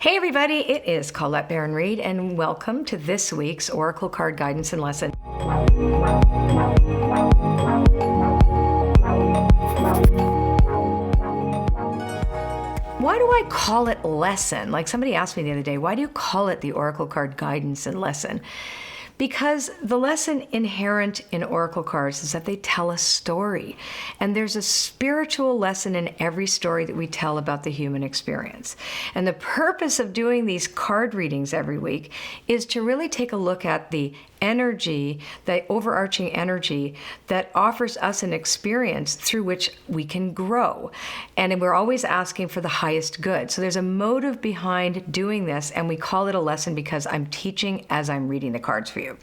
Hey everybody, it is Colette Baron-Reid and welcome to this week's Oracle Card Guidance and Lesson. Why do I call it lesson? Like somebody asked me the other day, why do you call it the Oracle Card Guidance and Lesson? Because the lesson inherent in Oracle cards is that they tell a story. And there's a spiritual lesson in every story that we tell about the human experience. And the purpose of doing these card readings every week is to really take a look at the energy, the overarching energy that offers us an experience through which we can grow. And we're always asking for the highest good. So there's a motive behind doing this, and we call it a lesson because I'm teaching as I'm reading the cards for you.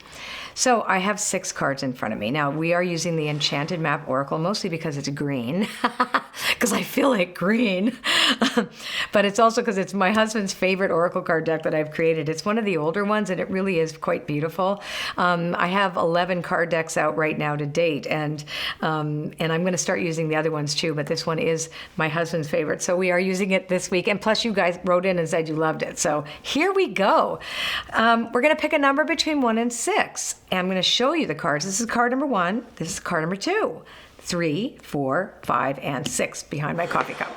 So I have 6 cards in front of me. Now, we are using the Enchanted Map Oracle, mostly because it's green, because I feel like green. But it's also because it's my husband's favorite Oracle card deck that I've created. It's one of the older ones, and it really is quite beautiful. I have 11 card decks out right now to date, and I'm going to start using the other ones too, but this one is my husband's favorite. So we are using it this week, and plus you guys wrote in and said you loved it. So here we go. We're going to pick a number between 1 and 6. And I'm going to show you the cards. This is card number 1. This is card number 2. 3, 4, 5, and 6 behind my coffee cup.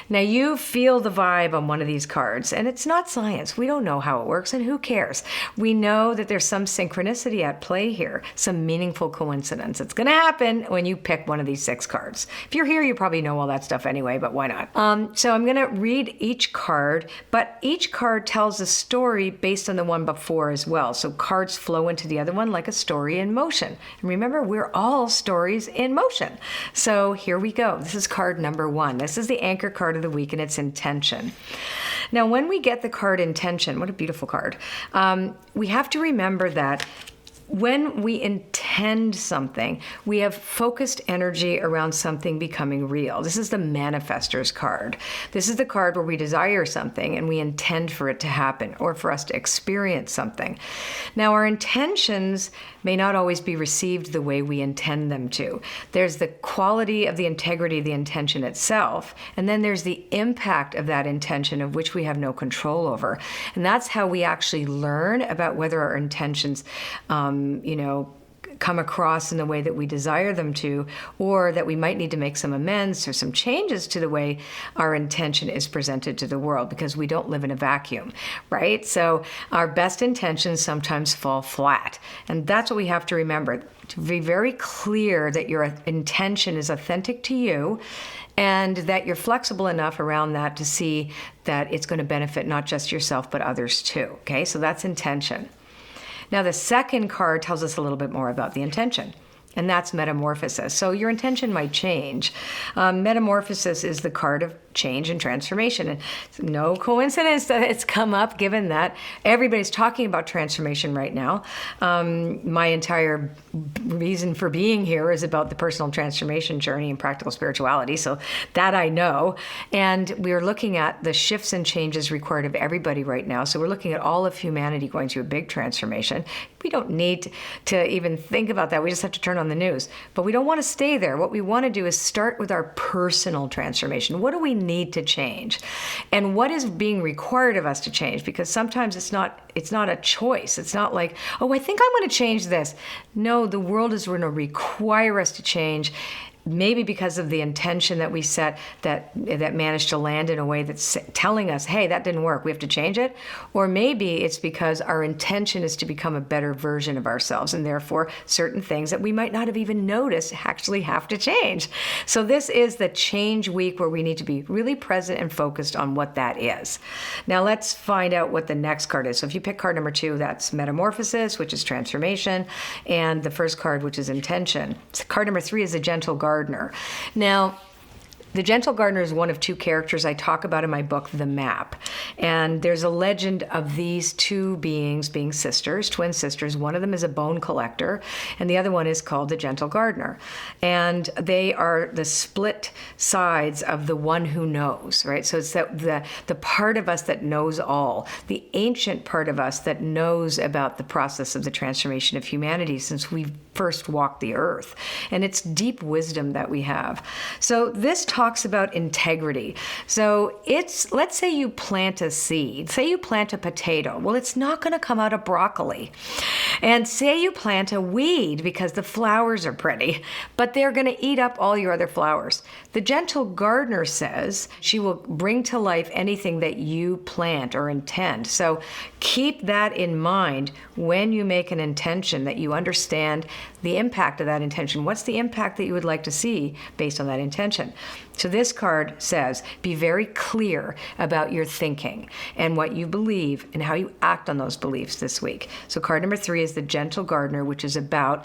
Now you feel the vibe on one of these cards, and it's not science. We don't know how it works, and who cares? We know that there's some synchronicity at play here, some meaningful coincidence. It's going to happen when you pick one of these 6 cards. If you're here, you probably know all that stuff anyway, but why not? So I'm going to read each card, but each card tells a story based on the one before as well. So cards flow into the other one like a story in motion. And remember, we're all stories in motion. So here we go. This is card number 1. This is the anchor card of the week, and it's intention. Now, when we get the card intention, what a beautiful card, we have to remember that when we intend something, we have focused energy around something becoming real. This is the manifestor's card. This is the card where we desire something and we intend for it to happen or for us to experience something. Now, our intentions may not always be received the way we intend them to. There's the quality of the integrity of the intention itself, and then there's the impact of that intention of which we have no control over. And that's how we actually learn about whether our intentions come across in the way that we desire them to, or that we might need to make some amends or some changes to the way our intention is presented to the world, because we don't live in a vacuum, right? So our best intentions sometimes fall flat. And that's what we have to remember, to be very clear that your intention is authentic to you, and that you're flexible enough around that to see that it's going to benefit not just yourself, but others too, okay? So that's intention. Now, the second card tells us a little bit more about the intention, and that's metamorphosis. So your intention might change. Metamorphosis is the card of change and transformation. And it's no coincidence that it's come up, given that everybody's talking about transformation right now. My entire reason for being here is about the personal transformation journey and practical spirituality. So that I know. And we're looking at the shifts and changes required of everybody right now. So we're looking at all of humanity going through a big transformation. We don't need to even think about that. We just have to turn on the news. But we don't want to stay there. What we want to do is start with our personal transformation. What do we need to change? And what is being required of us to change? Because sometimes it's not a choice. It's not like, oh, I think I'm going to change this. No, the world is going to require us to change. Maybe because of the intention that we set that managed to land in a way that's telling us, hey, that didn't work, we have to change it. Or maybe it's because our intention is to become a better version of ourselves, and therefore certain things that we might not have even noticed actually have to change. So this is the change week where we need to be really present and focused on what that is. Now let's find out what the next card is. So if you pick card number 2, that's metamorphosis, which is transformation, and the first card, which is intention. So card number 3 is the gentle gardener. Now, the Gentle Gardener is one of 2 characters I talk about in my book, The Map. And there's a legend of these 2 beings being sisters, twin sisters. One of them is a bone collector, and the other one is called the Gentle Gardener. And they are the split sides of the one who knows, right? So it's the part of us that knows all, the ancient part of us that knows about the process of the transformation of humanity since we first walked the earth. And it's deep wisdom that we have. So this talks about integrity. So let's say you plant plant a seed, say you plant a potato, well, it's not going to come out of broccoli. And say you plant a weed because the flowers are pretty, but they're going to eat up all your other flowers. The gentle gardener says she will bring to life anything that you plant or intend. So keep that in mind when you make an intention, that you understand the impact of that intention. What's the impact that you would like to see based on that intention? So this card says, be very clear about your thinking and what you believe and how you act on those beliefs this week. So card number 3 is the gentle gardener, which is about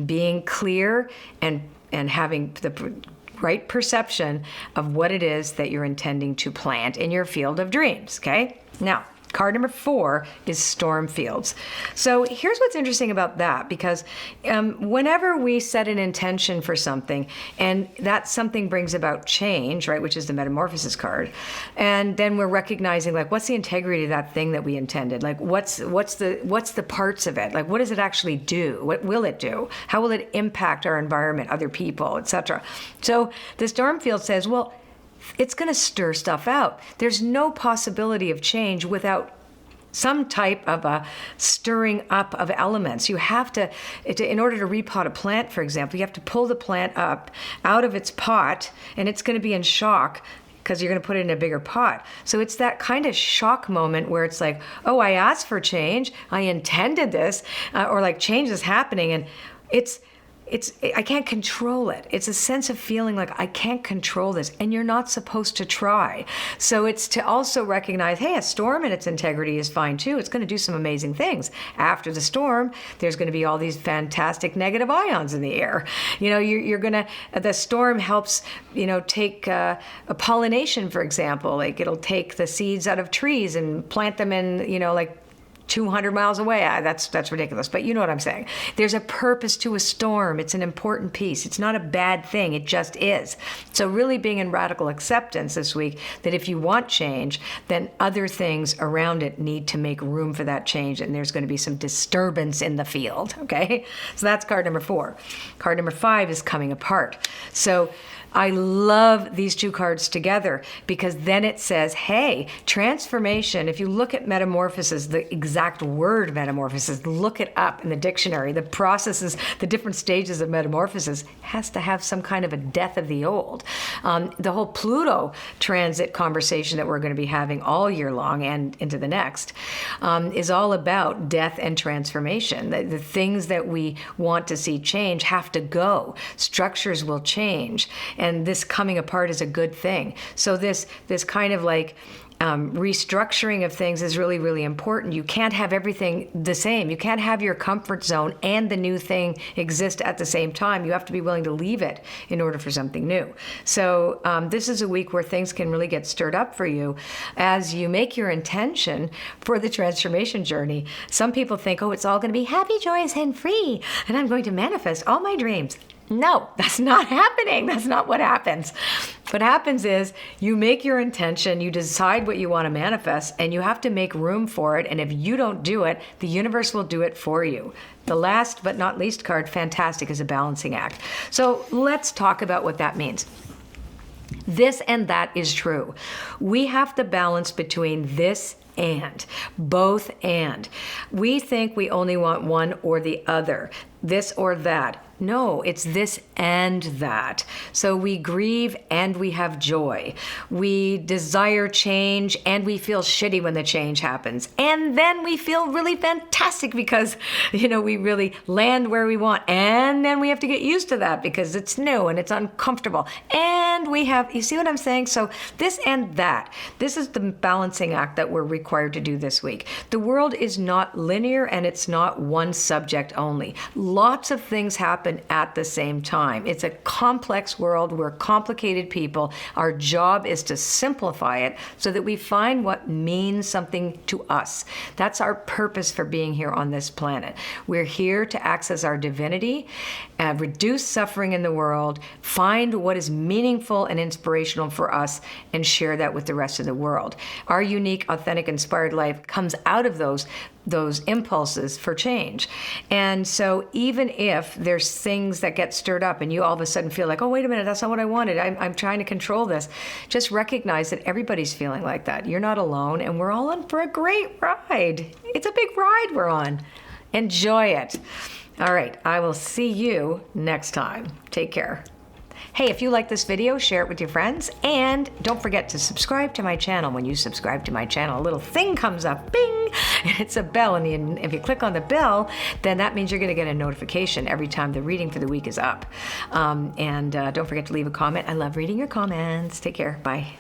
being clear and having the right perception of what it is that you're intending to plant in your field of dreams, okay? Now, card number 4 is storm fields. So here's what's interesting about that, because whenever we set an intention for something and that something brings about change, right, which is the metamorphosis card, and then we're recognizing, like, what's the integrity of that thing that we intended? Like, what's the parts of it? Like, what does it actually do? What will it do? How will it impact our environment, other people, etc.? So the storm field says, well, it's going to stir stuff out. There's no possibility of change without some type of a stirring up of elements. You have to, in order to repot a plant, for example, you have to pull the plant up out of its pot, and it's going to be in shock because you're going to put it in a bigger pot. So it's that kind of shock moment where it's like, oh, I asked for change, I intended this, or like change is happening, and I can't control it. It's a sense of feeling like I can't control this, and you're not supposed to try. So it's to also recognize, hey, a storm in its integrity is fine too. It's going to do some amazing things. After the storm, there's going to be all these fantastic negative ions in the air. You know, the storm helps, take a pollination, for example. Like, it'll take the seeds out of trees and plant them in, 200 miles away. That's ridiculous, but you know what I'm saying. There's a purpose to a storm. It's an important piece. It's not a bad thing. It just is. So really being in radical acceptance this week that if you want change, then other things around it need to make room for that change, and there's going to be some disturbance in the field, okay? So that's card number 4. Card number 5 is coming apart. So I love these two cards together because then it says, hey, transformation. If you look at metamorphosis, the exact word metamorphosis, look it up in the dictionary. The processes, the different stages of metamorphosis has to have some kind of a death of the old. The whole Pluto transit conversation that we're going to be having all year long and into the next is all about death and transformation. The things that we want to see change have to go. Structures will change. And this coming apart is a good thing. So this kind of like restructuring of things is really, really important. You can't have everything the same. You can't have your comfort zone and the new thing exist at the same time. You have to be willing to leave it in order for something new. So this is a week where things can really get stirred up for you as you make your intention for the transformation journey. Some people think, oh, it's all going to be happy, joyous, and free, and I'm going to manifest all my dreams. No, that's not happening. That's not what happens. What happens is you make your intention, you decide what you want to manifest, and you have to make room for it. And if you don't do it, the universe will do it for you. The last but not least card, fantastic, is a balancing act. So let's talk about what that means. This and that is true. We have to balance between this and, both and. We think we only want one or the other, this or that. No, it's this and that. So we grieve and we have joy. We desire change and we feel shitty when the change happens. And then we feel really fantastic because, we really land where we want. And then we have to get used to that because it's new and it's uncomfortable. And we have, you see what I'm saying? So this and that, this is the balancing act that we're required to do this week. The world is not linear and it's not one subject only. Lots of things happen at the same time. It's a complex world. We're complicated people. Our job is to simplify it so that we find what means something to us. That's our purpose for being here on this planet. We're here to access our divinity, reduce suffering in the world, find what is meaningful and inspirational for us, and share that with the rest of the world. Our unique, authentic inspired life comes out of those impulses for change. And so even if there's things that get stirred up and you all of a sudden feel like, oh, wait a minute, that's not what I wanted. I'm trying to control this. Just recognize that everybody's feeling like that. You're not alone, and we're all in for a great ride. It's a big ride we're on. Enjoy it. All right, I will see you next time. Take care. Hey, if you like this video, share it with your friends, and don't forget to subscribe to my channel. When you subscribe to my channel, a little thing comes up, bing, and it's a bell, and if you click on the bell, then that means you're going to get a notification every time the reading for the week is up. And don't forget to leave a comment. I love reading your comments. Take care. Bye.